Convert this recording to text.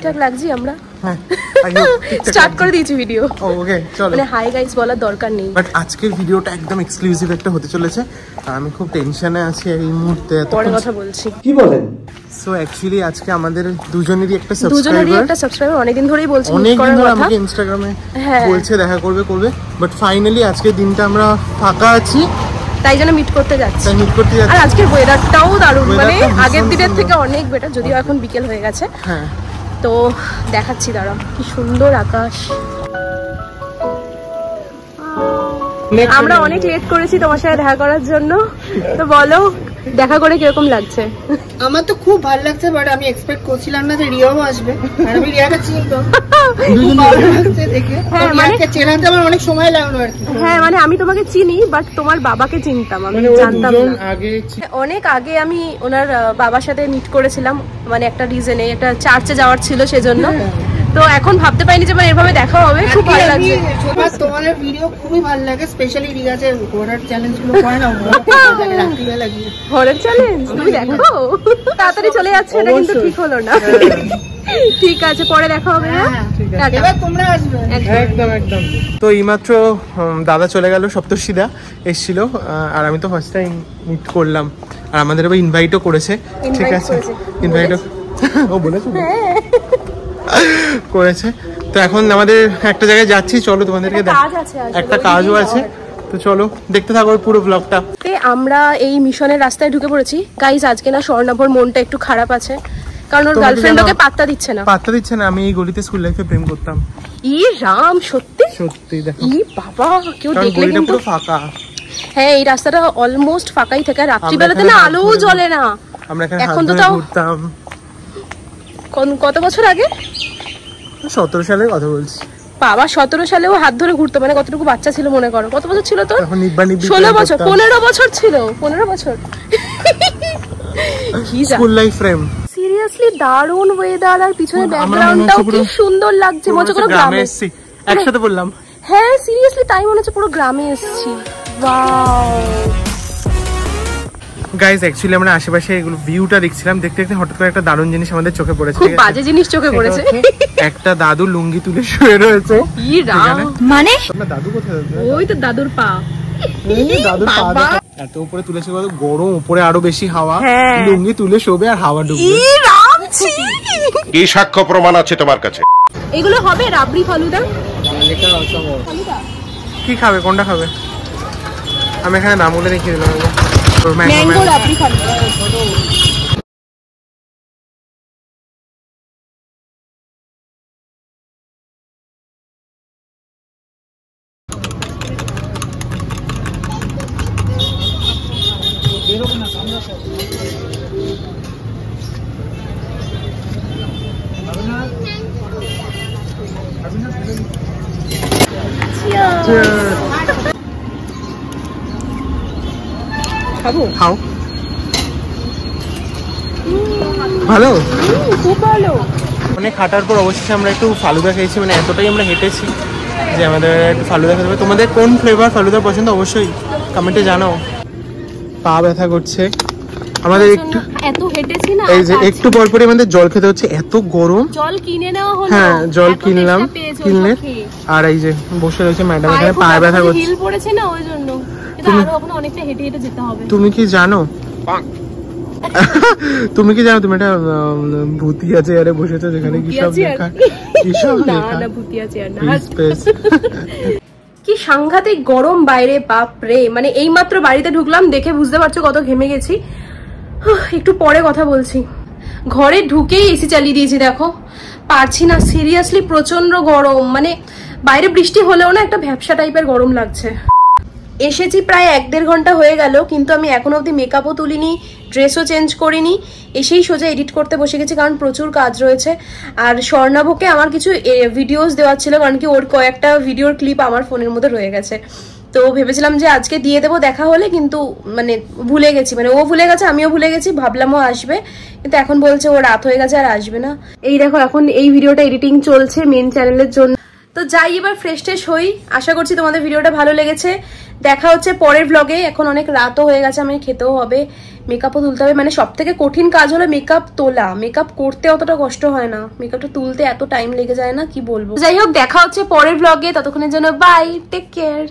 ঠিকঠাক লাগছি আমরা? হ্যাঁ স্টার্ট করে দিয়েছি ভিডিও। ওকে চলো, মানে হাই গাইস বলার দরকার নেই, বাট আজকের ভিডিওটা একদম এক্সক্লুসিভ একটা হতে চলেছে। আমি খুব টেনশনে আছি এই মুহূর্তে, পরে কথা বলছি। কি বলেন? সো অ্যাকচুয়ালি আজকে আমাদের দুজনেরই একটা সাবস্ক্রাইবার অনেকদিন ধরেই বলছে, অনেকদিন ধরে আমাকে ইনস্টাগ্রামে বলছে দেখা করবে, বাট ফাইনালি আজকে দিনটা আমরা ফাঁকা আছি, তাই জন্য মিট করতে যাচ্ছি। আর আজকের ওয়েদারটাও দারুণ, মানে আগের দিনের থেকে অনেক বেটার, যদিও এখন বিকেল হয়ে গেছে। হ্যাঁ তো দেখাচ্ছি, দাঁড়াও, কি সুন্দর আকাশ। আমরা অনেক লেট করেছি তোমার সাথে দেখা করার জন্য, তো বলো দেখা করে কিরকম লাগছে? আমার তো খুব ভালো লাগছে, বাট আমি এক্সপেক্ট করছিলাম না যে রিয়াও আসবে, আর আমি রিয়াকে চিনতো দেখে। হ্যাঁ মানে চেনাতে আমার অনেক সময় লাগলো আর কি। হ্যাঁ মানে আমি তোমাকে চিনি, বাট তোমার বাবাকে চিনতাম, আমি জানতাম না। অনেক আগে আমি ওনার বাবার সাথে মিট করেছিলাম, মানে একটা রিজনে, একটা চার্চে যাওয়ার ছিল সেজন্য। তো এখন ভাবতে পারিনি যে এভাবে দেখা হবে, খুব ভালো লাগছে। তোমার ভিডিও খুবই ভালো লাগে, স্পেশালি রিয়া যে হরর চ্যালেঞ্জ গুলো করে না, রাত্রিবেলা গিয়ে হরর চ্যালেঞ্জ তুমি দেখো, তাড়াতাড়ি চলে যাচ্ছে, এটা কিন্তু ঠিক হলো না। ঠিক আছে, পরে দেখা হবে। এবার তোমরা আসবে একদম একদম। তো এইমাত্র দাদা চলে গেল, সপ্তর্ষিদা এসেছিল, আর আমি তো ফার্স্ট টাইম মিট করলাম, আর আমাদের এবার ইনভাইটও করেছে। ঠিক আছে, ইনভাইটও ও বলেছে করেছে। তো এখন আমাদের একটা জায়গায় যাচ্ছি, চলো তোমাদেরকে একটা কাজও আছে, তো চলো দেখতে থাকো পুরো ব্লগটা। আমরা এই মিশনের রাস্তায় ঢুকে পড়েছি গাইস। আজকে না স্বর্ণাভর মনটা একটু খারাপ আছে, কারণ ওর গার্লফ্রেন্ড ওকে পাত্তা দিচ্ছে না। আমি এই গলিতে স্কুল লাইফে প্রেম করতাম। ই রাম, সত্যি সত্যি দেখো, ই বাবা, কেউ দেখলে কিন্তু পুরো ফাঁকা। হ্যাঁ এই রাস্তাটা অলমোস্ট ফাঁকাই থাকে, রাত্রিবেলাতে না আলোও জ্বলে না। আমরা এখন তো তাও ঘুরতাম। কত বছর আগে? 17 সালের কথা বলছি। বাবা 17 সালেও হাত ধরে ঘুরতো, মানে কতটুকু বাচ্চা ছিল মনে করো। কত বছর ছিল তোর? 16 বছর, 15 বছর ছিল, 15 বছর। School life frame. সিরিয়াসলি দারুণ ওয়েদার, আর পিছনে ব্যাকগ্রাউন্ডটাও কি সুন্দর লাগছে, মনে হচ্ছে গ্রামে এসেছি। একসাথে বললাম হ্যাঁ সিরিয়াসলি তাই মনে হচ্ছে পুরো গ্রামে এসেছি। ওয়াও গাইস, অ্যাকচুয়ালি আমরা আশেপাশে এগুলো ভিউটা দেখছিলাম, দেখতে দেখতে হঠাৎ করে একটা দারুণ জিনিস আমাদের চোখে পড়েছে। খুব বাজে জিনিস চোখে পড়েছে। একটা দাদু লুঙ্গি তুলে শুয়ে রয়েছে। ই রাম, মানে আপনার দাদু কোথায়? ওই তো দাদুর পা, দাদুর পা এত উপরে তুলেছে, কত গরম, উপরে আরো বেশি হাওয়া। লুঙ্গি তুলে শোবে আর হাওয়া ডুববে। ই রাম, কি সাক্ষ্য প্রমাণ আছে তোমার কাছে? এগুলো হবে রাবড়ি ফালুদা। কি খাবে, কোনটা খাবে? আমি এখানে নাম বলে রেখে দিলাম, ম্যাঙ্গো রাবড়ি ফালুদা। খাও, ভালো, খুব ভালো। অনেক হাঁটার পর অবশেষে আমরা একটু ফালুদা খেয়েছি, মানে এতটাই আমরা হেঁটেছি যে আমাদের একটু ফালুদা খেতে হবে। তোমাদের কোন ফ্লেভার ফালুদা পছন্দ অবশ্যই কমেন্টে জানাও। পা ব্যথা করছে আমাদের, একটু এত হেঁটেছি না, এই যে একটু পর পরই আমাদের জল খেতে হচ্ছে, এত গরম। জল কিনে নেওয়া হলো। হ্যাঁ জল কিনলাম, কিনলে। আর এই যে বসে রয়েছে ম্যাডাম এখানে, পায়ে ব্যথা করছে, হিল পড়েছে না ওই জন্য। অনেকটা হেঁটে হেঁটে যেতে হবে। তুমি কি জানো তুমি একটা ভূতিয়া চেয়ারে বসেছো, যেখানে কি সব লেখা, কি সব লেখা, না ভূতিয়া চেয়ার না, কি সাংঘাতিক গরম বাইরে, বাপ রে। মানে এইমাত্র বাড়িতে ঢুকলাম, দেখে বুঝতে পারছো কত ঘেমে গেছি। একটু পরে কথা বলছি। ঘরে ঢুকেই এসি চালিয়ে দিয়েছি, দেখো পারছি না সিরিয়াসলি, প্রচন্ড গরম। মানে বাইরে বৃষ্টি হলেও না একটা ভ্যাপসা টাইপের গরম লাগছে। এসেছি প্রায় 1-1.5 ঘন্টা হয়ে গেল, কিন্তু আমি এখনো অবধি মেকআপও তুলিনি, ড্রেসও চেঞ্জ করিনি। এসেই সোজা এডিট করতে বসে গেছি, কারণ প্রচুর কাজ রয়েছে। আর স্বর্ণাভকে আমার কিছু ভিডিওস দেওয়া ছিল, কারণ কি ওর কয়েকটা ভিডিওর ক্লিপ আমার ফোনের মধ্যে রয়ে গেছে। তো ভেবেছিলাম যে আজকে দিয়ে দেবো দেখা হলে, কিন্তু মানে ভুলে গেছি, মানে ও ভুলে গেছে আমিও ভুলে গেছি। ভাবলাম ও আসবে, কিন্তু এখন বলছে ও রাত হয়ে গেছে আর আসবে না। এই দেখো এখন এই ভিডিওটা এডিটিং চলছে মেন চ্যানেলের জন্য। তো যাই এবার ফ্রেশ ট্রেশ হই। আশা করছি তোমাদের ভিডিওটা ভালো লেগেছে। দেখা হচ্ছে পরের ব্লগে। এখন অনেক রাতও হয়ে গেছে, আমি খেতেও হবে। মেকআপও তুলতে হবে, মানে সব থেকে কঠিন কাজ হলো মেকআপ তোলা। মেকআপ করতে অতটা কষ্ট হয় না, মেকআপটা তুলতে এত টাইম লেগে যায় না, কি বলবো। যাই হোক, দেখা হচ্ছে পরের ব্লগে, ততক্ষণের জন্য বাই, টেক কেয়ার।